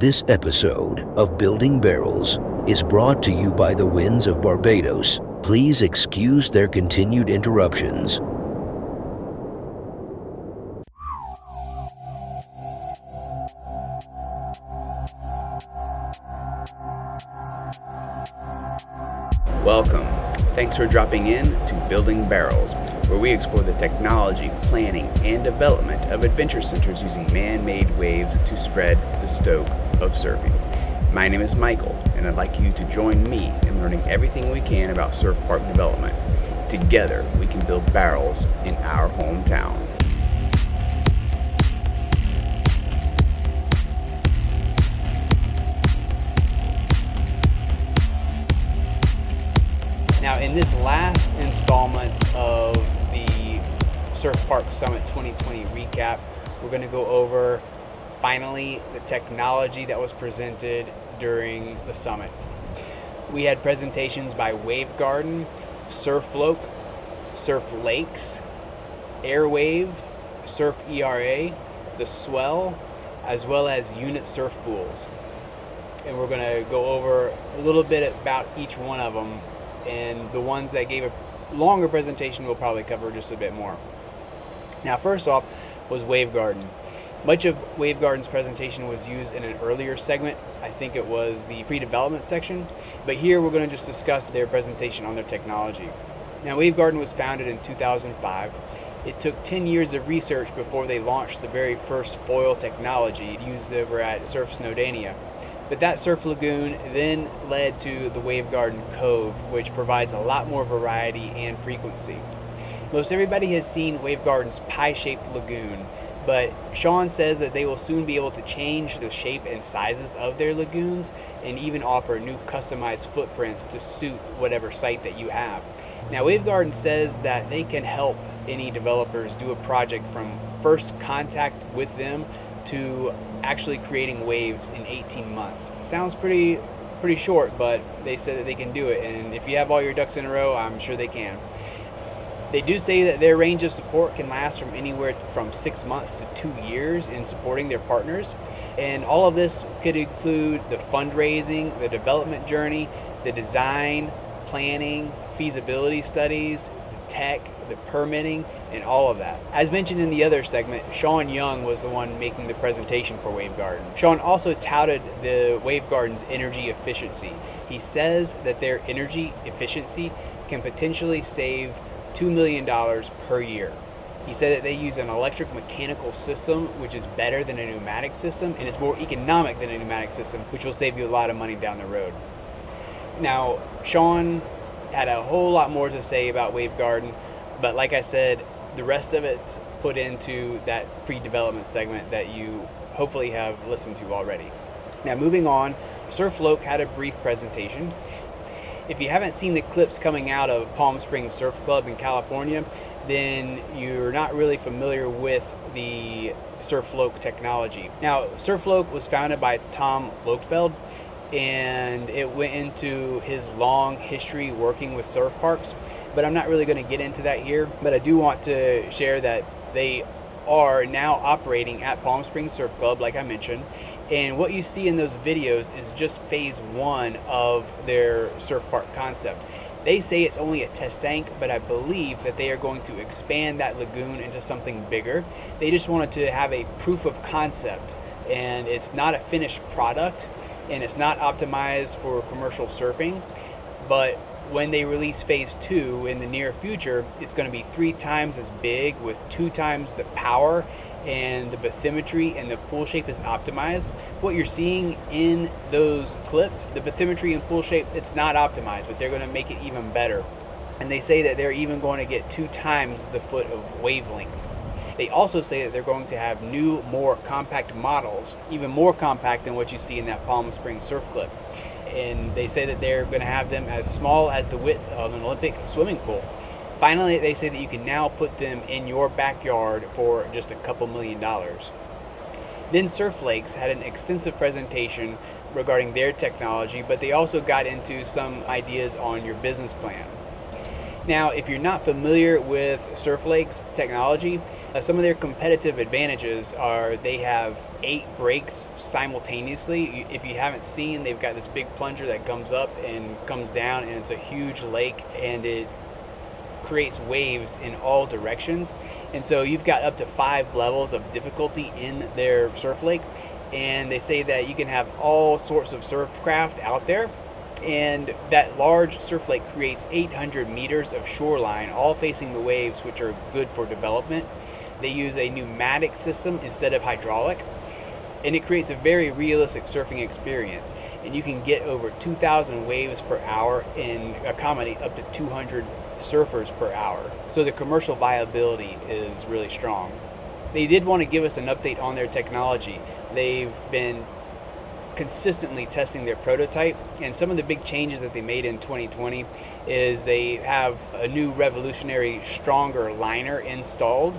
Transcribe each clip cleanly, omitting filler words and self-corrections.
This episode of Building Barrels is brought to you by the winds of Barbados. Please excuse their continued interruptions. Welcome. Thanks for dropping in to Building Barrels, where we explore the technology, planning, and development of adventure centers using man-made waves to spread the stoke of surfing. My name is Michael, and I'd like you to join me in learning everything we can about surf park development. Together, we can build barrels in our hometown. Now, in this last installment of the Surf Park Summit 2020 recap, we're going to go over finally the technology that was presented during the summit. We had presentations by Wavegarden, Surf Lakes, Airwave, Surf ERA, the Swell, as well as unit surf pools. And we're going to go over a little bit about each one of them, and the ones that gave a longer presentation will probably cover just a bit more. Now, first off was Wavegarden. Much of Wavegarden's presentation was used in an earlier segment. I think it was the pre-development section, but here we're going to just discuss their presentation on their technology. Now, Wavegarden was founded in 2005. It took 10 years of research before they launched the very first foil technology used over at Surf Snowdonia. But that surf lagoon then led to the Wavegarden Cove, which provides a lot more variety and frequency. Most everybody has seen Wavegarden's pie-shaped lagoon, but Sean says that they will soon be able to change the shape and sizes of their lagoons and even offer new customized footprints to suit whatever site that you have. Now, Wavegarden says that they can help any developers do a project from first contact with them to actually creating waves in 18 months. Sounds pretty short, but they said that they can do it, and if you have all your ducks in a row, I'm sure they can. They do say that their range of support can last from anywhere from 6 months to 2 years in supporting their partners, and all of this could include the fundraising, the development journey, the design, planning, feasibility studies, the tech, the permitting, and all of that. As mentioned in the other segment, Sean Young was the one making the presentation for Wavegarden. Sean also touted the Wavegarden's energy efficiency. He says that their energy efficiency can potentially save $2 million per year. He said that they use an electric mechanical system, which is better than a pneumatic system, and it's more economic than a pneumatic system, which will save you a lot of money down the road. Now, Sean had a whole lot more to say about Wavegarden, but like I said, the rest of it's put into that pre-development segment that you hopefully have listened to already. Now, moving on, Surf Loch had a brief presentation. If you haven't seen the clips coming out of Palm Springs Surf Club in California, then you're not really familiar with the Surf Loch technology. Now, Surf Loch was founded by Tom Lochtfeld, and it went into his long history working with surf parks, but I'm not really going to get into that here. But I do want to share that they are now operating at Palm Springs Surf Club, like I mentioned, and what you see in those videos is just phase one of their surf park concept. They say it's only a test tank, but I believe that they are going to expand that lagoon into something bigger. They just wanted to have a proof of concept, and it's not a finished product, and it's not optimized for commercial surfing, but when they release phase two in the near future, it's going to be 3 times as big with 2 times the power, and the bathymetry and the pool shape is optimized. What you're seeing in those clips, the bathymetry and pool shape, it's not optimized, but they're going to make it even better. And they say that they're even going to get 2 times the foot of wavelength. They also say that they're going to have new, more compact models, even more compact than what you see in that Palm Springs surf clip. And they say that they're going to have them as small as the width of an Olympic swimming pool. Finally, they say that you can now put them in your backyard for just a couple $1 million. Then Surf Lakes had an extensive presentation regarding their technology, but they also got into some ideas on your business plan. Now, if you're not familiar with Surf Lakes technology, Some of their competitive advantages are they have 8 brakes simultaneously. If you haven't seen, they've got this big plunger that comes up and comes down, and it's a huge lake, and it creates waves in all directions. And so you've got up to 5 levels of difficulty in their surf lake, and they say that you can have all sorts of surf craft out there. And that large surf lake creates 800 meters of shoreline, all facing the waves, which are good for development. They use a pneumatic system instead of hydraulic, and it creates a very realistic surfing experience. And you can get over 2,000 waves per hour and accommodate up to 200 surfers per hour. So the commercial viability is really strong. They did want to give us an update on their technology. They've been consistently testing their prototype, and some of the big changes that they made in 2020 is they have a new revolutionary stronger liner installed.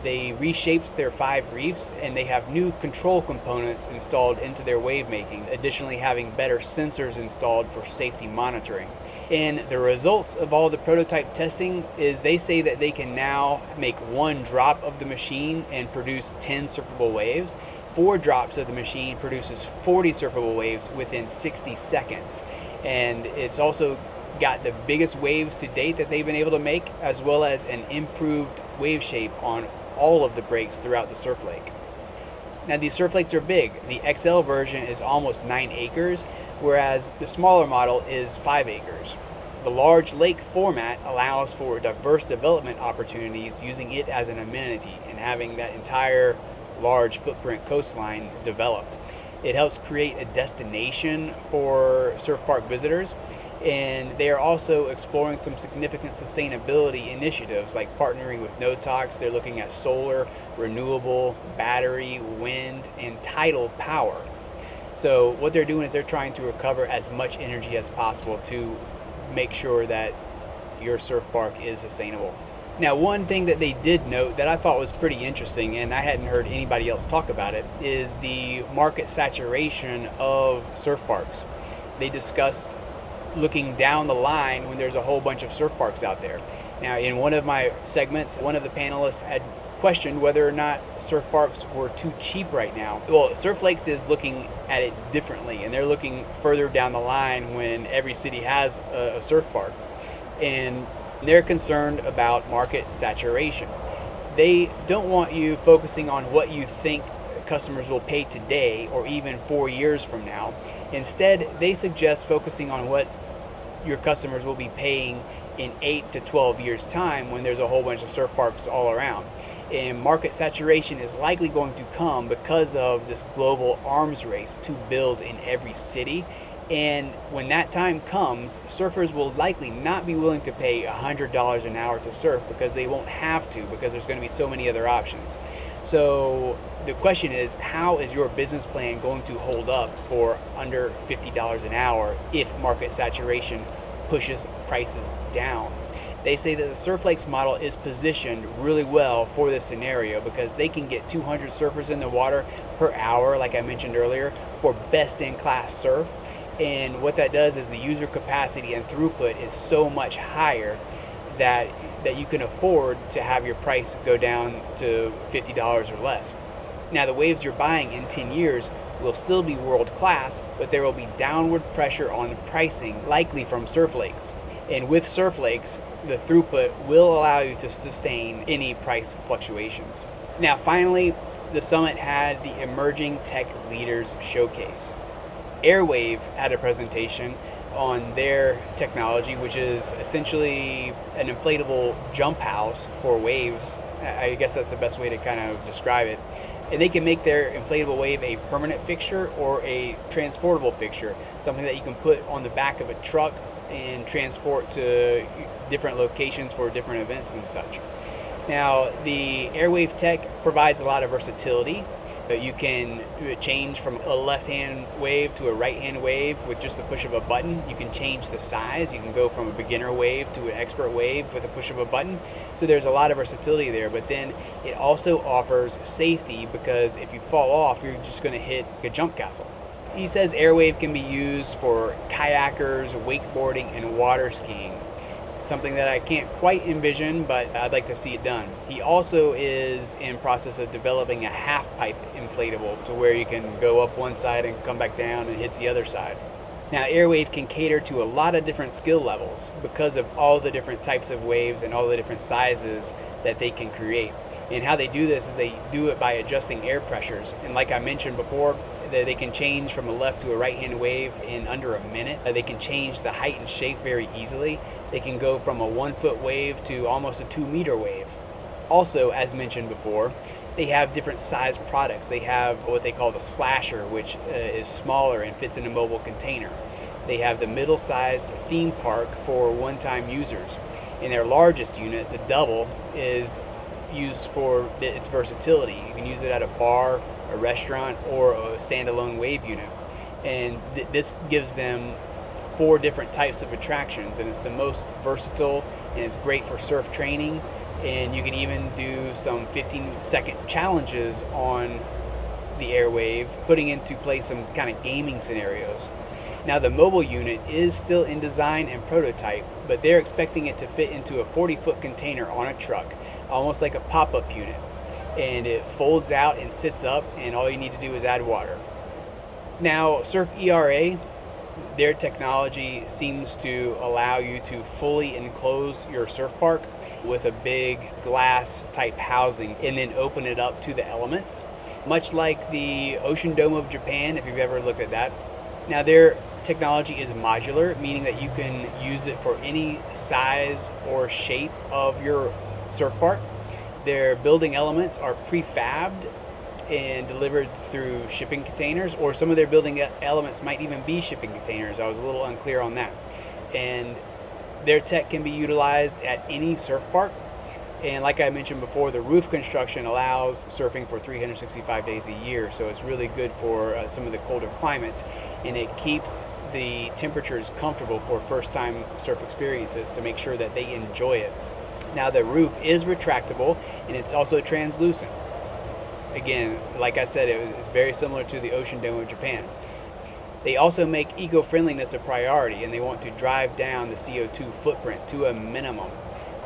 They reshaped their 5 reefs, and they have new control components installed into their wave making, additionally having better sensors installed for safety monitoring. And the results of all the prototype testing is they say that they can now make 1 drop of the machine and produce 10 surfable waves. 4 drops of the machine produces 40 surfable waves within 60 seconds. And it's also got the biggest waves to date that they've been able to make, as well as an improved wave shape on all of the breaks throughout the surf lake. Now, these surf lakes are big. The XL version is almost 9 acres, whereas the smaller model is 5 acres. The large lake format allows for diverse development opportunities, using it as an amenity and having that entire large footprint coastline developed. It helps create a destination for surf park visitors, and they are also exploring some significant sustainability initiatives like partnering with NOTOX. They're looking at solar, renewable, battery, wind, and tidal power. So what they're doing is they're trying to recover as much energy as possible to make sure that your surf park is sustainable. Now, one thing that they did note that I thought was pretty interesting, and I hadn't heard anybody else talk about it, is the market saturation of surf parks. They discussed looking down the line when there's a whole bunch of surf parks out there. Now, in one of my segments, one of the panelists had questioned whether or not surf parks were too cheap right now. Well, Surf Lakes is looking at it differently, and they're looking further down the line when every city has a surf park. And they're concerned about market saturation. They don't want you focusing on what you think customers will pay today or even 4 years from now. Instead, they suggest focusing on what your customers will be paying in 8 to 12 years' time when there's a whole bunch of surf parks all around. And market saturation is likely going to come because of this global arms race to build in every city. And when that time comes, surfers will likely not be willing to pay $100 an hour to surf because they won't have to, because there's going to be so many other options. So the question is, how is your business plan going to hold up for under $50 an hour if market saturation pushes prices down? They say that the Surf Lakes model is positioned really well for this scenario because they can get 200 surfers in the water per hour, like I mentioned earlier, for best-in-class surf. And what that does is the user capacity and throughput is so much higher that you can afford to have your price go down to $50 or less. Now, the waves you're buying in 10 years will still be world-class, but there will be downward pressure on pricing, likely from Surf Lakes. And with Surf Lakes, the throughput will allow you to sustain any price fluctuations. Now, finally, the summit had the Emerging Tech Leaders Showcase. Airwave had a presentation on their technology, which is essentially an inflatable jump house for waves. I guess that's the best way to kind of describe it. And they can make their inflatable wave a permanent fixture or a transportable fixture, something that you can put on the back of a truck and transport to different locations for different events and such. Now, the Airwave tech provides a lot of versatility. You can change from a left-hand wave to a right-hand wave with just the push of a button. You can change the size. You can go from a beginner wave to an expert wave with a push of a button. So there's a lot of versatility there. But then it also offers safety, because if you fall off, you're just going to hit a jump castle. He says Airwave can be used for kayakers, wakeboarding, and water skiing. something that I can't quite envision, but I'd like to see it done. He also is in process of developing a half pipe inflatable to where you can go up one side and come back down and hit the other side. Now, Airwave can cater to a lot of different skill levels because of all the different types of waves and all the different sizes that they can create. And how they do this is they do it by adjusting air pressures. And like I mentioned before, they can change from a left to a right-hand wave in under a minute. They can change the height and shape very easily. They can go from a 1 foot wave to almost a 2 meter wave. Also, as mentioned before, they have different size products. They have what they call the slasher, which is smaller and fits in a mobile container. They have the middle-sized theme park for one-time users. And their largest unit, the double, is used for its versatility. You can use it at a bar, a restaurant, or a standalone wave unit. And this gives them 4 different types of attractions, and it's the most versatile, and it's great for surf training. And you can even do some 15-second challenges on the Airwave, putting into place some kind of gaming scenarios. Now, the mobile unit is still in design and prototype, but they're expecting it to fit into a 40-foot container on a truck, almost like a pop-up unit. And it folds out and sits up, and all you need to do is add water. Now, Surf ERA, their technology seems to allow you to fully enclose your surf park with a big glass type housing and then open it up to the elements, much like the Ocean Dome of Japan, if you've ever looked at that. Now, their technology is modular, meaning that you can use it for any size or shape of your surf park. Their building elements are prefabbed and delivered through shipping containers, or some of their building elements might even be shipping containers. I was a little unclear on that. And their tech can be utilized at any surf park. And like I mentioned before, the roof construction allows surfing for 365 days a year, so it's really good for some of the colder climates, and it keeps the temperatures comfortable for first-time surf experiences to make sure that they enjoy it. Now, the roof is retractable, and it's also translucent. Again, like I said, it's very similar to the Ocean Dome of Japan. They also make eco-friendliness a priority, and they want to drive down the CO2 footprint to a minimum.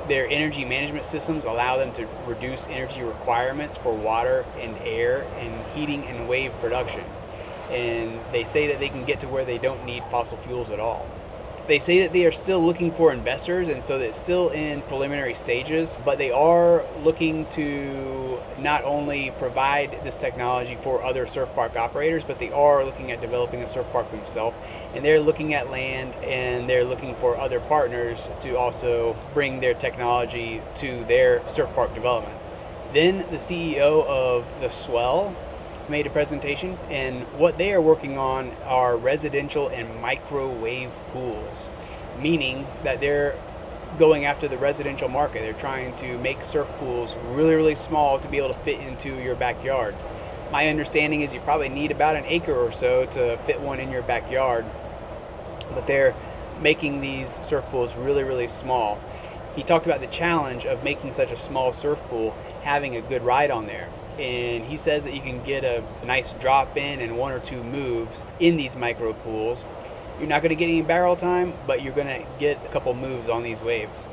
Their energy management systems allow them to reduce energy requirements for water and air and heating and wave production. And they say that they can get to where they don't need fossil fuels at all. They say that they are still looking for investors, and so it's still in preliminary stages, but they are looking to not only provide this technology for other surf park operators, but they are looking at developing a surf park themselves, and they're looking at land, and they're looking for other partners to also bring their technology to their surf park development. Then the CEO of the Swell made a presentation, and what they are working on are residential and microwave pools, meaning that they're going after the residential market. They're trying to make surf pools really, really small to be able to fit into your backyard. My understanding is you probably need about an acre or so to fit one in your backyard, but they're making these surf pools really, really small. He talked about the challenge of making such a small surf pool, having a good ride on there. And he says that you can get a nice drop in and 1 or 2 moves in these micro pools. You're not going to get any barrel time, but you're going to get a couple moves on these waves.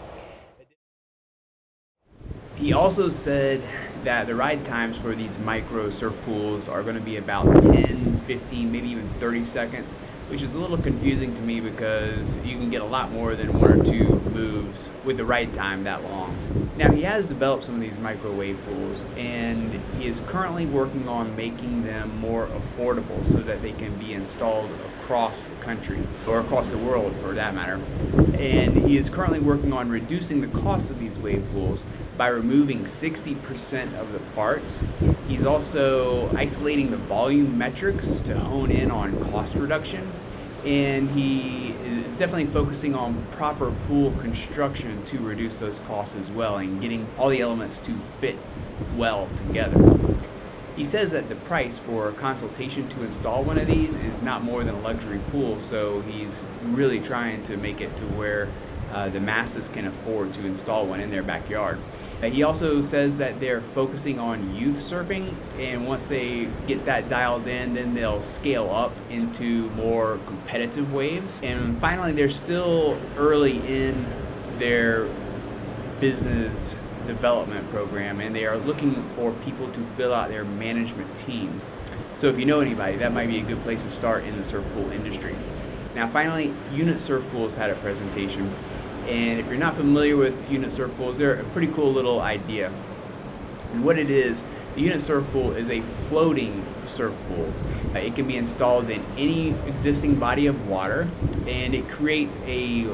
He also said that the ride times for these micro surf pools are going to be about 10, 15, maybe even 30 seconds, which is a little confusing to me because you can get a lot more than 1 or 2 moves with the ride time that long. Now, he has developed some of these microwave pools, and he is currently working on making them more affordable so that they can be installed across the country, or across the world for that matter. And he is currently working on reducing the cost of these wave pools by removing 60% of the parts. He's also isolating the volume metrics to hone in on cost reduction. And he is definitely focusing on proper pool construction to reduce those costs as well, and getting all the elements to fit well together. He says that the price for a consultation to install one of these is not more than a luxury pool, so he's really trying to make it to where the masses can afford to install one in their backyard. He also says that they're focusing on youth surfing, and once they get that dialed in, then they'll scale up into more competitive waves. And finally, they're still early in their business development program, and they are looking for people to fill out their management team. So if you know anybody, that might be a good place to start in the surf pool industry. Now finally, Unit Surf Pools had a presentation, and if you're not familiar with Unit Surf Pools, they're a pretty cool little idea. And what it is, the Unit Surf Pool is a floating surf pool. It can be installed in any existing body of water, and it creates a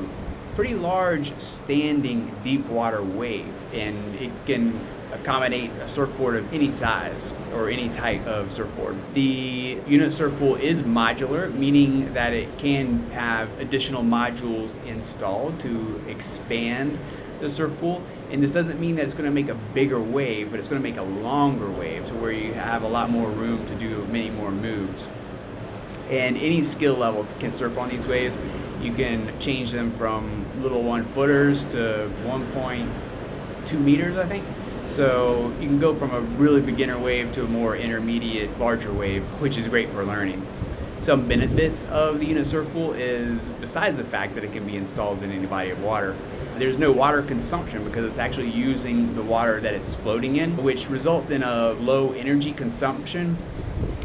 pretty large standing deep water wave, and it can accommodate a surfboard of any size or any type of surfboard. The Unit Surf Pool is modular, meaning that it can have additional modules installed to expand the surf pool. And this doesn't mean that it's going to make a bigger wave, but it's going to make a longer wave, so where you have a lot more room to do many more moves. And any skill level can surf on these waves. You can change them from little 1-footers to 1.2 meters, I think. So you can go from a really beginner wave to a more intermediate, larger wave, which is great for learning. Some benefits of the Unit Surf Pool is, besides the fact that it can be installed in any body of water, there's no water consumption because it's actually using the water that it's floating in, which results in a low energy consumption.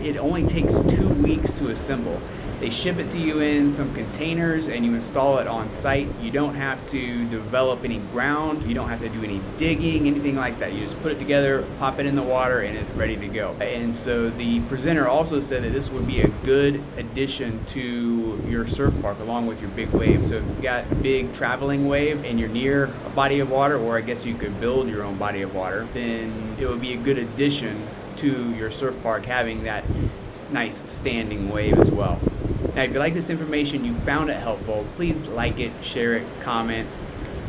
It only takes 2 weeks to assemble. They ship it to you in some containers and you install it on site. You don't have to develop any ground. You don't have to do any digging, anything like that. You just put it together, pop it in the water, and it's ready to go. And so the presenter also said that this would be a good addition to your surf park along with your big wave. So if you've got a big traveling wave and you're near a body of water, or I guess you could build your own body of water, then it would be a good addition to your surf park having that nice standing wave as well. Now, if you like this information, you found it helpful, please like it, share it, comment,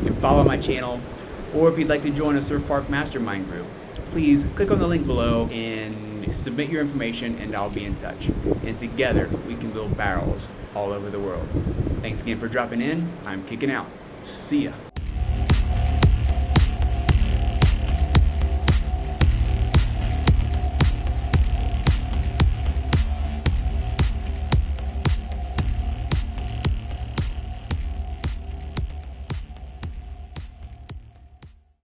and follow my channel. Or if you'd like to join a surf park mastermind group, please click on the link below and submit your information, and I'll be in touch. And together, we can build barrels all over the world. Thanks again for dropping in. I'm kicking out. See ya.